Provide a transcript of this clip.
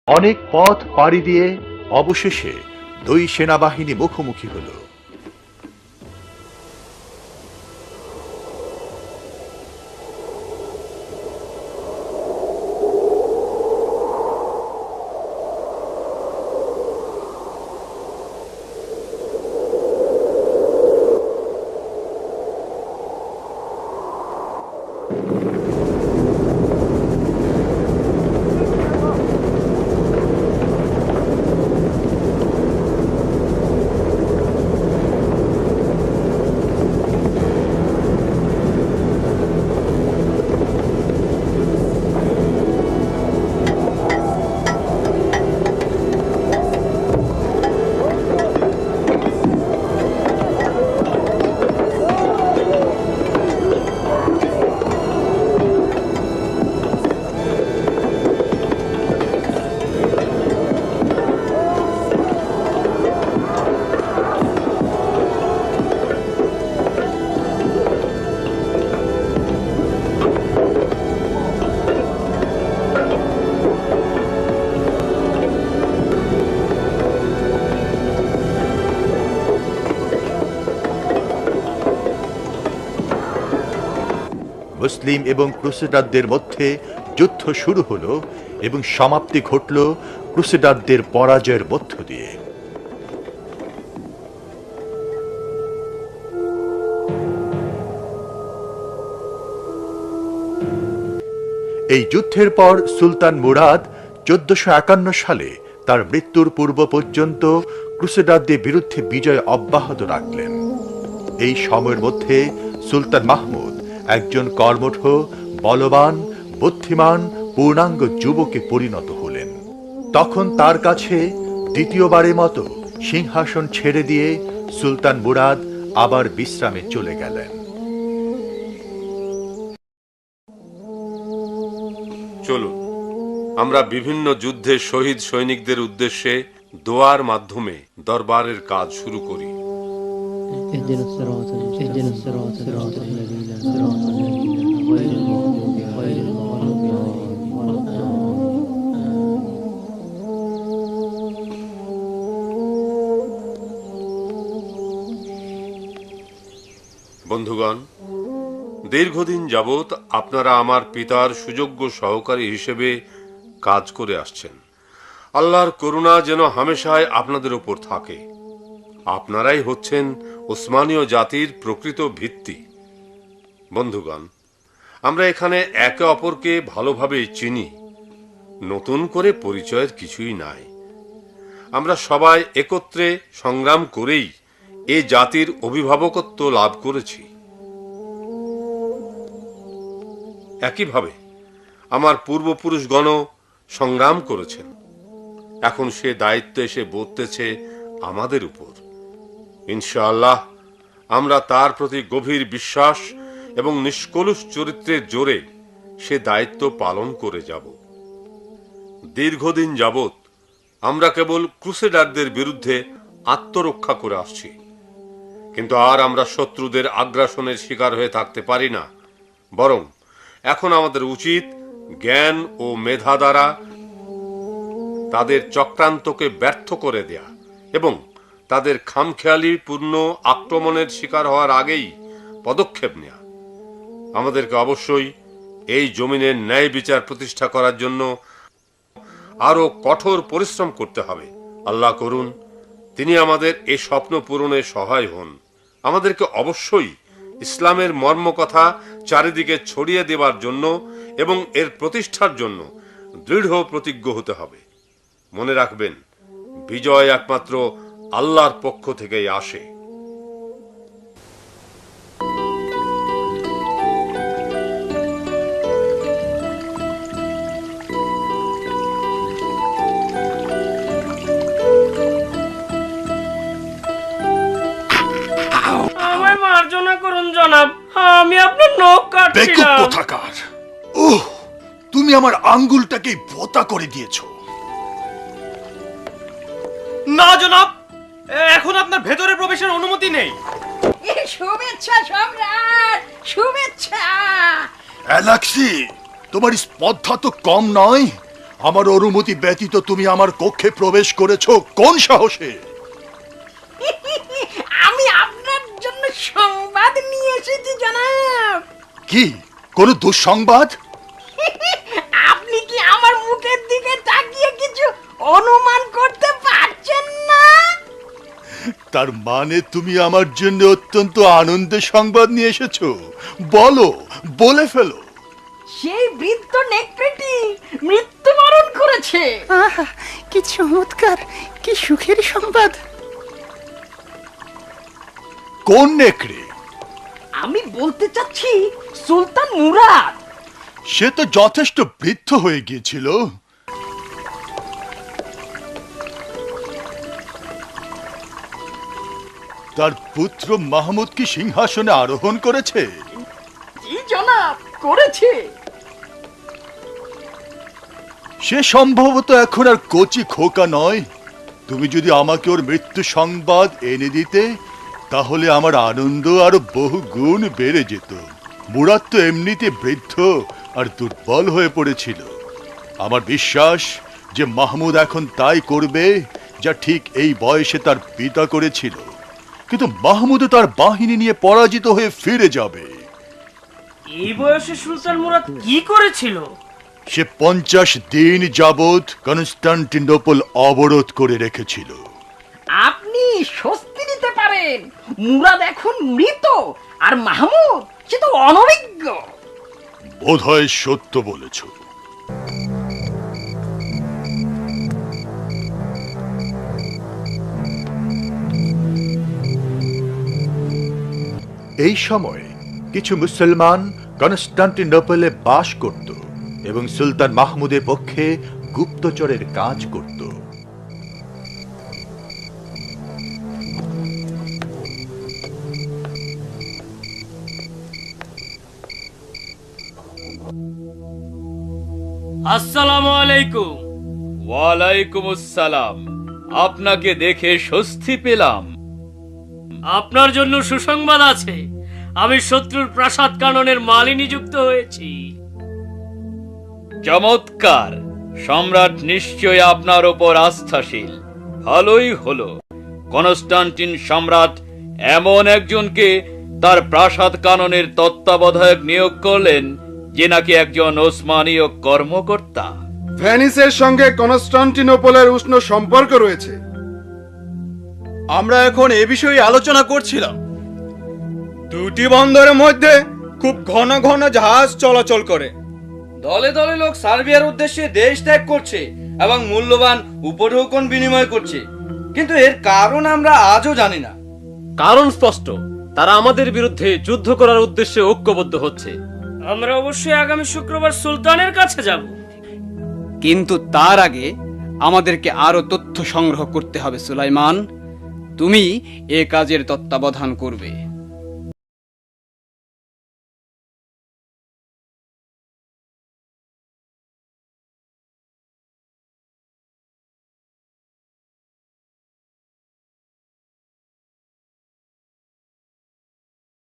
অনেক পথ পাড়ি দিয়ে অবশেষে দুই সেনাবাহিনী মুখোমুখি হল। মুসলিম এবং ক্রুসেডারদের মধ্যে যুদ্ধ শুরু হলো এবং সমাপ্তি ঘটল ক্রুসেডারদের পরাজয়ের মধ্য দিয়ে। এই যুদ্ধের পর সুলতান মুরাদ 1451 সালে তার মৃত্যুর পূর্ব পর্যন্ত ক্রুসেডারদের বিরুদ্ধে বিজয় অব্যাহত রাখলেন। এই সময়ের মধ্যে সুলতান মাহমুদ একজন কর্মঠ, বলবান, বুদ্ধিমান, পূর্ণাঙ্গ যুবকে পরিণত হলেন। তখন তার কাছে দ্বিতীয়বারের মতো সিংহাসন ছেড়ে দিয়ে সুলতান মুরাদ আবার বিশ্রামে চলে গেলেন। চলুন আমরা বিভিন্ন যুদ্ধে শহীদ সৈনিকদের উদ্দেশ্যে দোয়ার মাধ্যমে দরবারের কাজ শুরু করি। বন্ধুগণ, দীর্ঘদিন যাবৎ আপনারা আমার পিতার সুযোগ্য সহকারী হিসেবে কাজ করে আসছেন। আল্লাহর করুণা যেন হামেশাই আপনাদের উপর থাকে। আপনারাই হচ্ছেন ওসমানীয় জাতির প্রকৃত ভিত্তি। বন্ধুগণ, আমরা এখানে একে অপরকে ভালোভাবে চিনি, নতুন করে পরিচয়ের কিছুই নাই। আমরা সবাই একত্রে সংগ্রাম করেই এ জাতির অভিভাবকত্ব লাভ করেছি। একইভাবে আমার পূর্বপুরুষগণ সংগ্রাম করেছেন। এখন সে দায়িত্ব এসে বর্তেছে আমাদের উপর। ইনশাআল্লাহ আমরা তার প্রতি গভীর বিশ্বাস এবং নিষ্কলুষ চরিত্রের জোরে সে দায়িত্ব পালন করে যাব। দীর্ঘদিন যাবৎ আমরা কেবল ক্রুসেডারদের বিরুদ্ধে আত্মরক্ষা করে আসছি, কিন্তু আর আমরা শত্রুদের আগ্রাসনের শিকার হয়ে থাকতে পারি না। বরং এখন আমাদের উচিত জ্ঞান ও মেধা দ্বারা তাদের চক্রান্তকে ব্যর্থ করে দেয়া এবং তাদের খামখেয়ালিপূর্ণ আক্রমণের শিকার হওয়ার আগেই পদক্ষেপ নেয়া। আমাদেরকে অবশ্যই এই জমিনের ন্যায় বিচার প্রতিষ্ঠা করার জন্য আরো কঠোর পরিশ্রম করতে হবে। আল্লাহ করুন তিনি আমাদের এই স্বপ্ন পূরণে সহায় হন। আমাদেরকে অবশ্যই ইসলামের মর্মকথা চারিদিকে ছড়িয়ে দেবার জন্য এবং এর প্রতিষ্ঠার জন্য দৃঢ় প্রতিজ্ঞ হতে হবে। মনে রাখবেন, বিজয় একমাত্র আল্লাহর পক্ষ থেকেই আসে। আমায় মার্জনা করুন জনাব, আমি আপনার নখ কাটছিলাম। কোথাকার! ওহ, তুমি আমার আঙ্গুলটাকে ভোঁতা করে দিয়েছো। না জনাব, এখন আপনার ভেতরে প্রবেশের অনুমতি নেই। শুভেচ্ছা সম্রাট, শুভেচ্ছা। অ্যালেক্সি, তোমার স্পর্ধা তো কম নয়। আমার অনুমতি ব্যতীত তুমি আমার কক্ষে প্রবেশ করেছো কোন সাহসে? আমি আপনার জন্য সংবাদ নিয়ে এসেছি জনাব। কি কোনো দুঃসংবাদ? আপনি কি আমার মুখের দিকে তাকিয়ে কিছু অনুমান করতে পারছেন না? তার মানে তুমি আমার জন্য অত্যন্ত আনন্দের সংবাদ নিয়ে এসেছো। বলে ফেলো। সেই বৃদ্ধ নেকড়েটি মৃত্যুবরণ করেছে। আহা, কি চমৎকার, কি সুখের সংবাদ। কোন নেকড়ে? আমি বলতে চাচ্ছি সুলতান মুরাদ। সে তো যথেষ্ট বৃদ্ধ হয়ে গিয়েছিল। তার পুত্র মাহমুদ কি সিংহাসনে আরোহণ করেছে? জি জনাব, করেছে। সে সম্ভবত এখন আর কচি খোকা নয়। তুমি যদি আমাকে ওর মৃত্যু সংবাদ এনে দিতে, তাহলে আমার আনন্দ আরো বহু গুণ বেড়ে যেত। মুরাদ তো এমনিতে বৃদ্ধ আর দুর্বল হয়ে পড়েছিল। আমার বিশ্বাস যে মাহমুদ এখন তাই করবে যা ঠিক এই বয়সে তার পিতা করেছিল। কিন্তু মাহমুদও তার বাহিনী নিয়ে পরাজিত হয়ে ফিরে যাবে। এই বয়সে সুলতান মুরাদ কি করেছিল? সে 50 দিন যাবৎ কনস্টান্টিনোপল অবরোধ করে রেখেছিল। আপনি স্বস্তি নিতে পারেন, মুরাদ এখন মৃত, আর মাহমুদ সে তো অনভিজ্ঞ। বোধহয় সত্য বলেছ। এই সময় কিছু মুসলমান কনস্টান্টিনোপলে বাস করত এবং সুলতান মাহমুদের পক্ষে গুপ্তচরের কাজ করত। আসসালামু আলাইকুম। ওয়ালাইকুম আসসালাম। আপনাকে দেখে স্বস্তি পেলাম। আপনার জন্য সুসংবাদ আছে। আমি শত্রুর প্রাসাদ কাননের মালি নিযুক্ত হয়েছি। চমৎকার! সম্রাট নিশ্চয় আপনার ওপর আস্থাশীল। ভালোই হলো, কনস্টান্টিন সম্রাট এমন একজনকে তার প্রাসাদ কাননের তত্ত্বাবধায়ক নিয়োগ করলেন যে নাকি একজন ওসমানীয় কর্মকর্তা। ভেনিসের সঙ্গে কনস্টান্টিনোপলের উষ্ণ সম্পর্ক রয়েছে। আমরা এখন এ বিষয়ে আলোচনা করছিলাম। দুটি বন্দরের মধ্যে খুব ঘন ঘন জাহাজ চলাচল করে। দলে দলে লোক সার্বিয়ার উদ্দেশ্যে দেশ ত্যাগ করছে এবং মূল্যবান উপঢৌকন বিনিময় করছে, কিন্তু এর কারণ আমরা আজও জানি না। কারণ স্পষ্ট, তারা আমাদের বিরুদ্ধে যুদ্ধ করার উদ্দেশ্যে ঐক্যবদ্ধ হচ্ছে। আমরা অবশ্যই আগামী শুক্রবার সুলতানের কাছে যাব। কিন্তু তার আগে আমাদেরকে আরো তথ্য সংগ্রহ করতে হবে। সুলাইমান, তুমি এ কাজের তত্ত্বাবধান করবে।